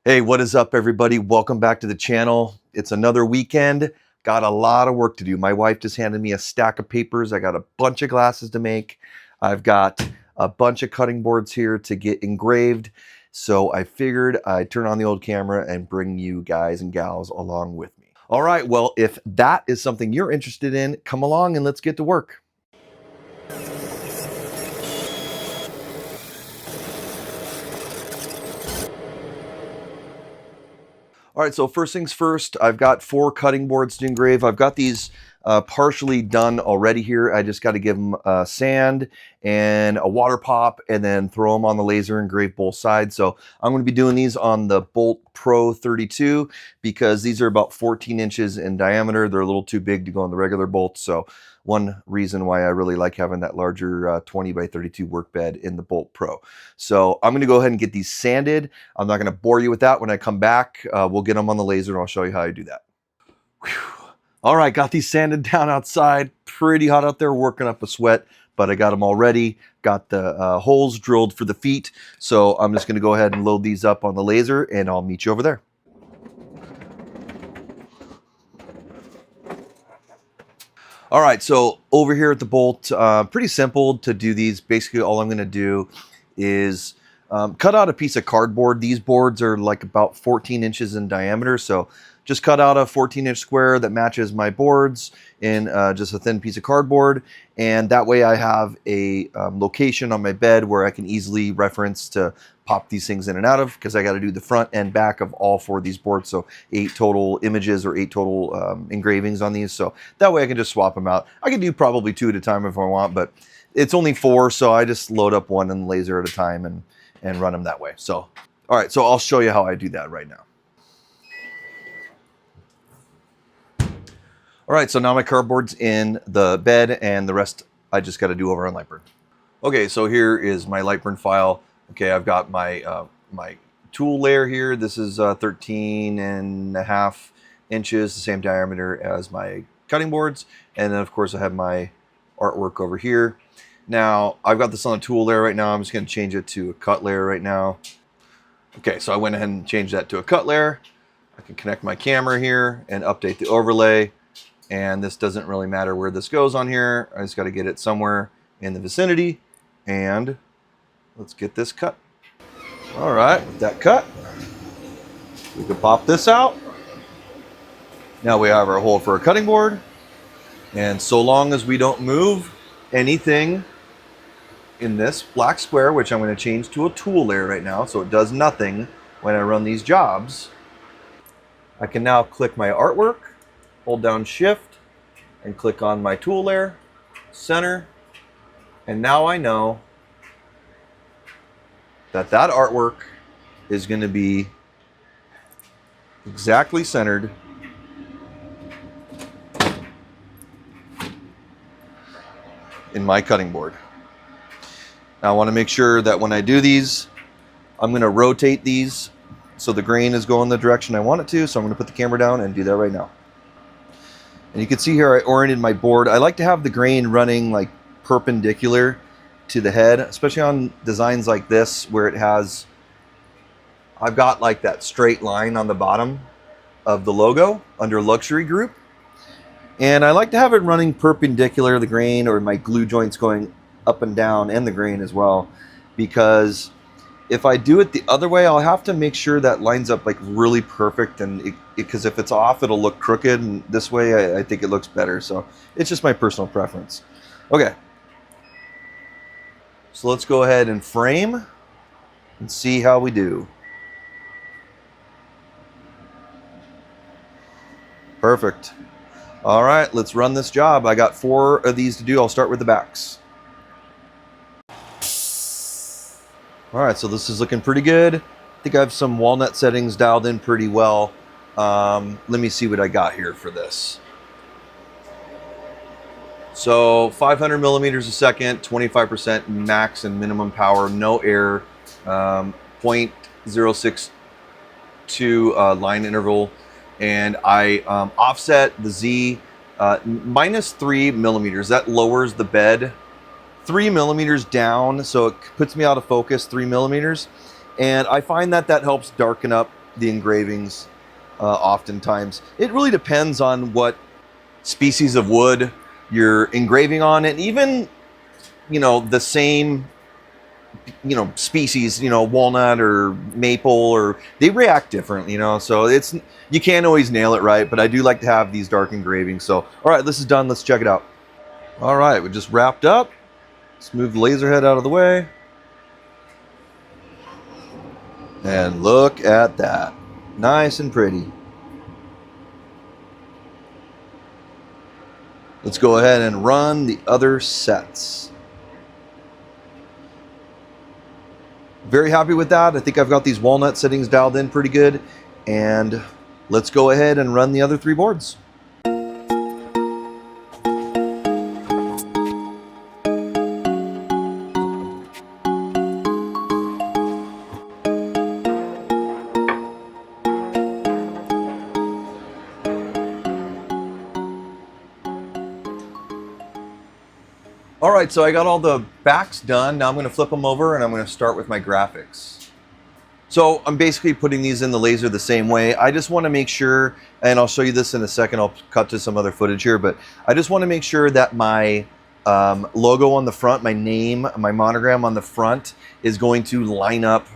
Hey, what is up, everybody? Welcome back to the channel. It's another weekend. Got a lot of work to do. My wife just handed me a stack of papers. I got a bunch of glasses to make. I've got a bunch of cutting boards here to get engraved. So I figured I'd turn on the old camera and bring you guys and gals along with me. All right, well, if that is something you're interested in, come along and let's get to work. All right, so first things first, I've got 4 cutting boards to engrave. I've got these partially done already here. I just got to give them sand and a water pop and then throw them on the laser, engrave both sides. So I'm going to be doing these on the Bolt Pro 32 because these are about 14 inches in diameter. They're a little too big to go on the regular bolts. So one reason why I really like having that larger 20 by 32 work bed in the Bolt Pro. So I'm going to go ahead and get these sanded. I'm not going to bore you with that. When I come back, we'll get them on the laser and I'll show you how I do that. Whew. All right, got these sanded down outside. Pretty hot out there, working up a sweat, but I got them all ready. Got the holes drilled for the feet. So I'm just going to go ahead and load these up on the laser and I'll meet you over there. All right, so over here at the Bolt, pretty simple to do these. Basically, all I'm going to do is cut out a piece of cardboard. These boards are like about 14 inches in diameter, so just cut out a 14-inch square that matches my boards in just a thin piece of cardboard, and that way I have a location on my bed where I can easily reference to pop these things in and out of, because I got to do the front and back of all 4 of these boards, so 8 total images or 8 total engravings on these, so that way I can just swap them out. I can do probably 2 at a time if I want, but it's only 4, so I just load up one and laser at a time and run them that way. So, all right, so I'll show you how I do that right now. All right, so now my cardboard's in the bed and the rest I just got to do over on LightBurn. Okay, so here is my LightBurn file. Okay, I've got my my tool layer here. This is 13.5 inches, the same diameter as my cutting boards. And then of course I have my artwork over here. Now I've got this on a tool layer right now. I'm just going to change it to a cut layer right now. Okay, so I went ahead and changed that to a cut layer. I can connect my camera here and update the overlay. And this doesn't really matter where this goes on here. I just got to get it somewhere in the vicinity. And let's get this cut. All right, with that cut, we can pop this out. Now we have our hole for a cutting board. And so long as we don't move anything in this black square, which I'm going to change to a tool layer right now, so it does nothing when I run these jobs, I can now click my artwork, hold down Shift, and click on my tool layer, center, and now I know that that artwork is going to be exactly centered in my cutting board. Now I want to make sure that when I do these, I'm going to rotate these so the grain is going the direction I want it to. So I'm going to put the camera down and do that right now. And you can see here I oriented my board. I like to have the grain running like perpendicular to the head, especially on designs like this where it has, I've got like that straight line on the bottom of the logo under luxury group. And I like to have it running perpendicular to the grain, or my glue joints going up and down, and the grain as well, because if I do it the other way, I'll have to make sure that lines up like really perfect, and because if it's off, it'll look crooked, and this way I think it looks better. So it's just my personal preference. Okay, so let's go ahead and frame and see how we do. Perfect. All right, let's run this job. I got 4 of these to do. I'll start with the backs. All right, so this is looking pretty good. I think I have some walnut settings dialed in pretty well. Let me see what I got here for this. So 500 millimeters a second, 25% max and minimum power, no air, 0.062 line interval. And I offset the Z -3 millimeters. That lowers the bed 3 millimeters down, so it puts me out of focus 3 millimeters. And I find that that helps darken up the engravings oftentimes. It really depends on what species of wood you're engraving on, and even, you know, the same, you know, species, you know, walnut or maple, or they react different, you know, so it's, you can't always nail it right, but I do like to have these dark engravings. So all right, this is done, let's check it out. All right, we just wrapped up. Let's move the laser head out of the way, and look at that, nice and pretty. Let's go ahead and run the other sets. Very happy with that. I think I've got these walnut settings dialed in pretty good, and let's go ahead and run the other 3 boards. All right, so I got all the backs done. Now I'm going to flip them over and I'm going to start with my graphics. So I'm basically putting these in the laser the same way. I just want to make sure, and I'll show you this in a second, I'll cut to some other footage here, but I just want to make sure that my logo on the front, my name, my monogram on the front is going to line up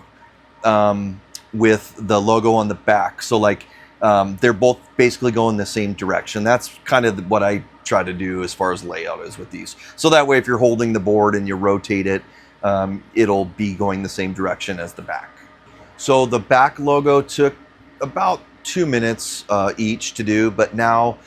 with the logo on the back. So like they're both basically going the same direction. That's kind of what I try to do as far as layout is with these. So that way if you're holding the board and you rotate it, it'll be going the same direction as the back. So the back logo took about 2 minutes each to do, but now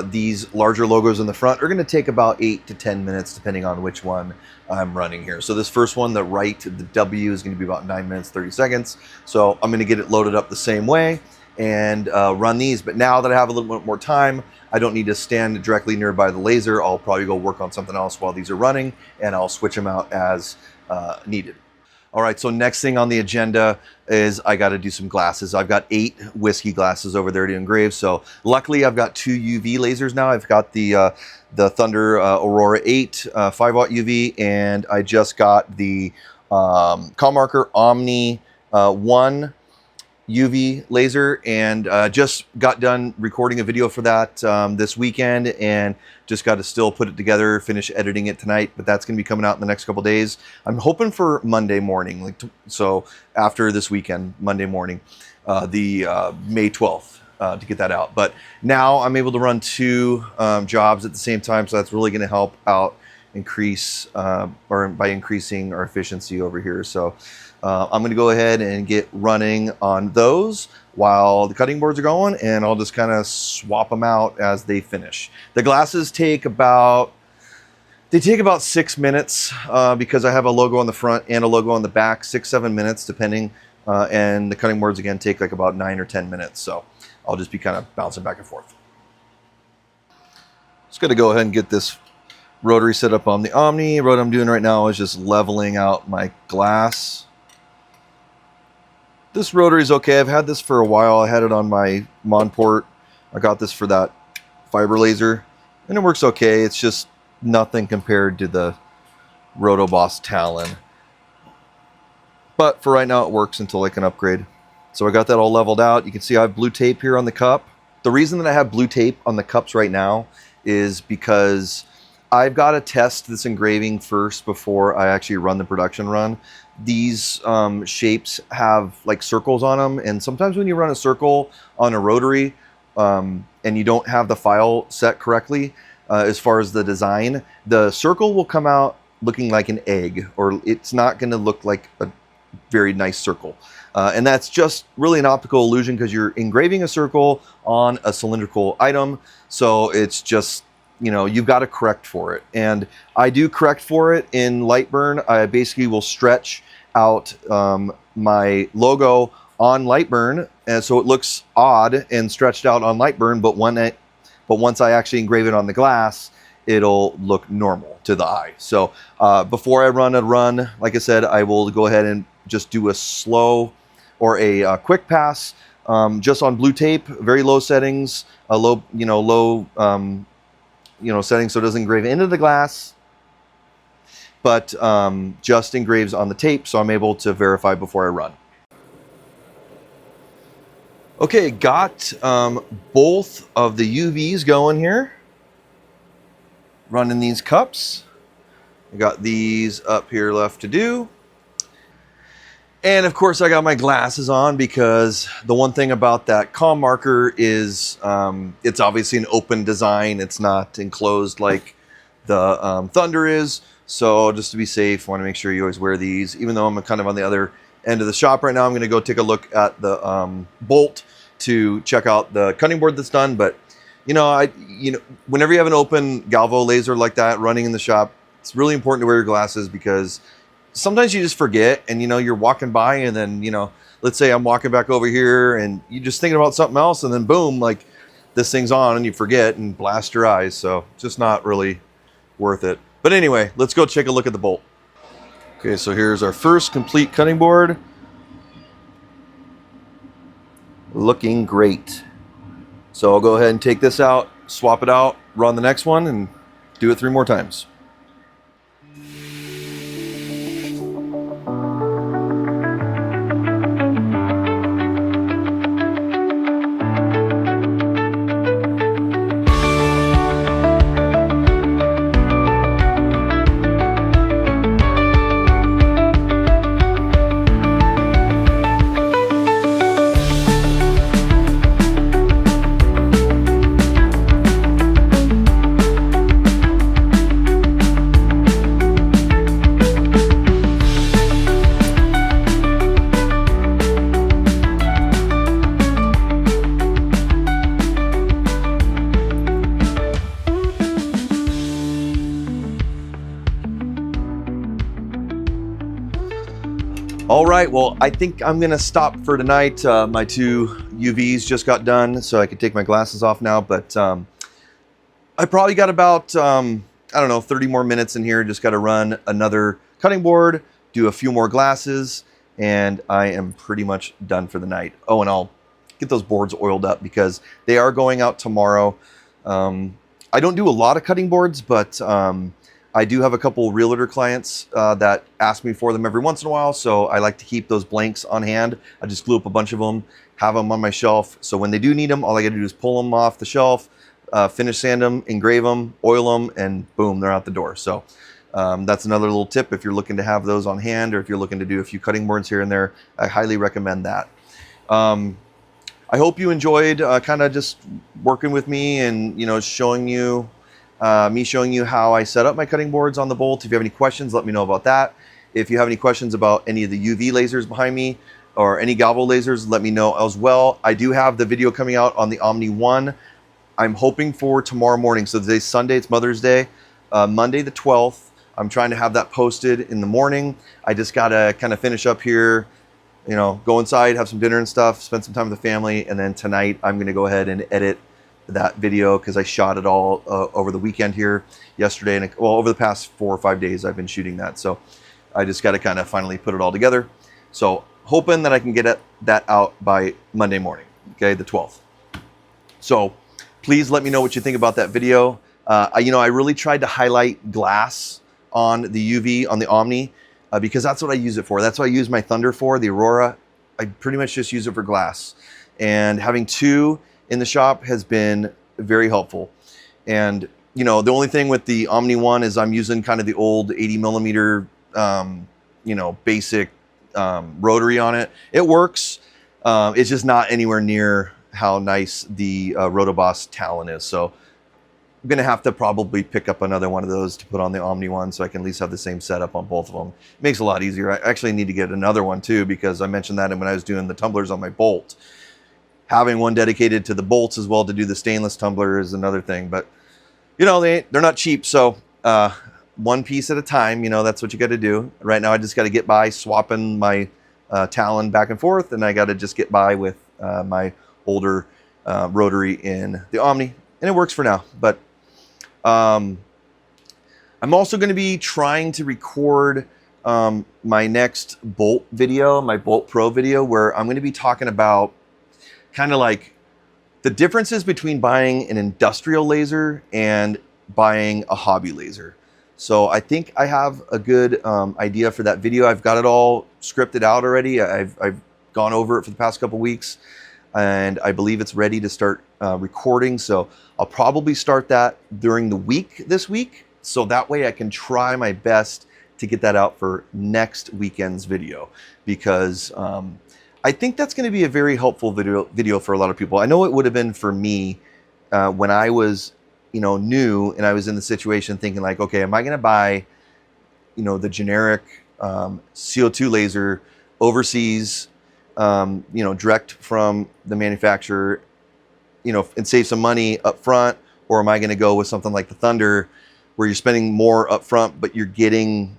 these larger logos in the front are going to take about 8 to 10 minutes depending on which one I'm running here. So this first one, the right, the W, is going to be about 9 minutes 30 seconds. So I'm going to get it loaded up the same way and run these. But now that I have a little bit more time, I don't need to stand directly nearby the laser. I'll probably go work on something else while these are running, and I'll switch them out as needed. All right, so next thing on the agenda is I got to do some glasses. I've got 8 whiskey glasses over there to engrave. So luckily I've got 2 UV lasers now. I've got the Thunder Aurora 8 5-watt UV, and I just got the ComMarker Omni 1 UV laser, and just got done recording a video for that this weekend, and just got to still put it together, finish editing it tonight, but that's going to be coming out in the next couple days. I'm hoping for Monday morning, like so after this weekend, Monday morning, the May 12th, to get that out. But now I'm able to run 2 jobs at the same time, so that's really going to help out increasing our efficiency over here. So I'm going to go ahead and get running on those while the cutting boards are going, and I'll just kind of swap them out as they finish. The glasses take about 6 minutes because I have a logo on the front and a logo on the back, 6-7 minutes depending, and the cutting boards again take like about 9 or 10 minutes. So I'll just be kind of bouncing back and forth. Just going to go ahead and get this rotary set up on the Omni. What I'm doing right now is just leveling out my glass. This rotary is okay. I've had this for a while. I had it on my Monport. I got this for that fiber laser, and it works okay. It's just nothing compared to the Rotoboss Talon. But for right now, it works until I can upgrade. So I got that all leveled out. You can see I have blue tape here on the cup. The reason that I have blue tape on the cups right now is because I've got to test this engraving first before I actually run the production run. These shapes have like circles on them, and sometimes when you run a circle on a rotary and you don't have the file set correctly as far as the design, the circle will come out looking like an egg, or it's not going to look like a very nice circle. And that's just really an optical illusion because you're engraving a circle on a cylindrical item. So it's just, you know, you've got to correct for it. And I do correct for it in LightBurn. I basically will stretch out my logo on LightBurn, and so it looks odd and stretched out on LightBurn, but once I actually engrave it on the glass, it'll look normal to the eye. So before I run a run, like I said, I will go ahead and just do a slow or a quick pass just on blue tape, very low settings, low settings so it doesn't engrave into the glass, but just engraves on the tape, so I'm able to verify before I run. Okay, got both of the UVs going here. Running these cups. I got these up here left to do. And of course I got my glasses on because the one thing about that ComMarker is it's obviously an open design. It's not enclosed like the Thunder is. So just to be safe, I want to make sure you always wear these. Even though I'm kind of on the other end of the shop right now, I'm going to go take a look at the bolt to check out the cutting board that's done. But whenever you have an open galvo laser like that running in the shop, it's really important to wear your glasses because sometimes you just forget and you're walking by and then let's say I'm walking back over here and you're just thinking about something else and then boom, like this thing's on and you forget and blast your eyes. So just not really worth it. But anyway, let's go take a look at the bolt. Okay, so here's our first complete cutting board. Looking great. So I'll go ahead and take this out, swap it out, run the next one, and do it 3 more times. All right, well, I think I'm gonna stop for tonight. My 2 UVs just got done, so I can take my glasses off now, but I probably got about, I don't know, 30 more minutes in here. Just gotta run another cutting board, do a few more glasses, and I am pretty much done for the night. Oh, and I'll get those boards oiled up because they are going out tomorrow. I don't do a lot of cutting boards, but I do have a couple realtor clients that ask me for them every once in a while, so I like to keep those blanks on hand. I just glue up a bunch of them, have them on my shelf, so when they do need them, all I gotta do is pull them off the shelf, finish sand them, engrave them, oil them, and boom, they're out the door. So that's another little tip if you're looking to have those on hand or if you're looking to do a few cutting boards here and there. I highly recommend that. I hope you enjoyed kind of just working with me and showing you showing you how I set up my cutting boards on the bolt. If you have any questions, let me know about that. If you have any questions about any of the UV lasers behind me or any galvo lasers, let me know as well. I do have the video coming out on the Omni 1. I'm hoping for tomorrow morning. So today's Sunday, it's Mother's Day. Monday the 12th, I'm trying to have that posted in the morning. I just gotta kind of finish up here, go inside, have some dinner and stuff, spend some time with the family, and then tonight I'm gonna go ahead and edit that video because I shot it all over the weekend here yesterday, and over the past 4 or 5 days I've been shooting that, so I just got to kind of finally put it all together. So hoping that I can get that out by Monday morning, okay, the 12th. So please let me know what you think about that video. I really tried to highlight glass on the UV on the Omni because that's what I use it for. That's what I use my Thunder for, the Aurora. I pretty much just use it for glass, and having 2 in the shop has been very helpful. And the only thing with the Omni 1 is I'm using kind of the old 80 millimeter basic rotary on it. It works. It's just not anywhere near how nice the Rotoboss Talon is. So I'm gonna have to probably pick up another one of those to put on the Omni 1 so I can at least have the same setup on both of them. It makes it a lot easier. I actually need to get another one too because I mentioned that when I was doing the tumblers on my bolt. Having one dedicated to the bolts as well to do the stainless tumbler is another thing, but they're not cheap. So one piece at a time, that's what you got to do. Right now, I just got to get by swapping my Talon back and forth, and I got to just get by with my older rotary in the Omni, and it works for now. But I'm also going to be trying to record my next bolt video, my Bolt Pro video, where I'm going to be talking about kind of like the differences between buying an industrial laser and buying a hobby laser. So I think I have a good idea for that video. I've got it all scripted out already. I've gone over it for the past couple weeks. and I believe it's ready to start recording. So I'll probably start that during the week this week. So that way I can try my best to get that out for next weekend's video, because I think that's going to be a very helpful video for a lot of people. I know it would have been for me when I was, new, and I was in the situation thinking like, okay, am I going to buy, the generic CO2 laser overseas, direct from the manufacturer, and save some money up front, or am I going to go with something like the Thunder, where you're spending more up front, but you're getting,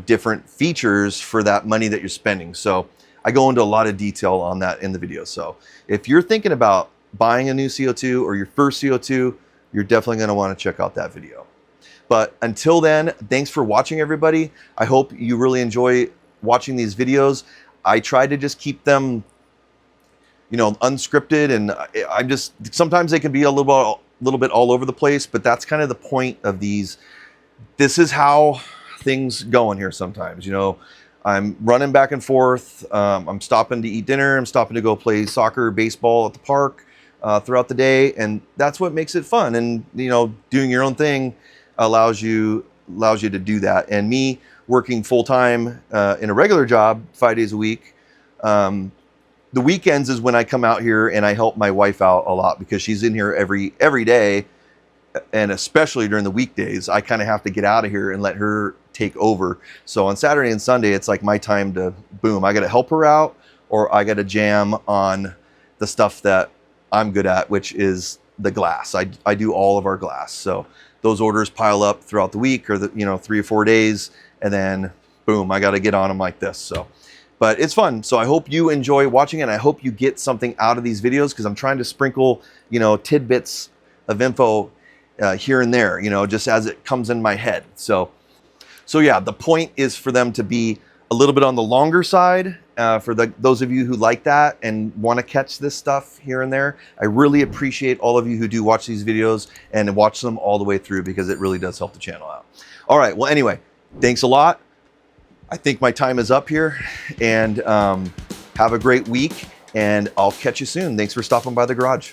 different features for that money that you're spending? So I go into a lot of detail on that in the video. So if you're thinking about buying a new CO2 or your first CO2, you're definitely going to want to check out that video. But until then, thanks for watching, everybody. I hope you really enjoy watching these videos. I try to just keep them, unscripted, and I'm just, sometimes they can be a little bit all over the place, but that's kind of the point of these. This is how things go in here sometimes. I'm running back and forth. I'm stopping to eat dinner. I'm stopping to go play soccer, baseball at the park throughout the day, and that's what makes it fun. And doing your own thing allows you to do that. And me working full-time in a regular job 5 days a week, the weekends is when I come out here and I help my wife out a lot, because she's in here every day, and especially during the weekdays, I kind of have to get out of here and let her take over. So on Saturday and Sunday, it's like my time to, boom, I got to help her out, or I got to jam on the stuff that I'm good at, which is the glass. I do all of our glass. So those orders pile up throughout the week, or the 3 or 4 days, and then boom, I got to get on them like this. So, but it's fun. So I hope you enjoy watching it, and I hope you get something out of these videos, because I'm trying to sprinkle, tidbits of info here and there, just as it comes in my head. So yeah, the point is for them to be a little bit on the longer side, for those of you who like that and want to catch this stuff here and there. I really appreciate all of you who do watch these videos and watch them all the way through, because it really does help the channel out. All right, well, anyway, thanks a lot. I think my time is up here, and have a great week, and I'll catch you soon. Thanks for stopping by the garage.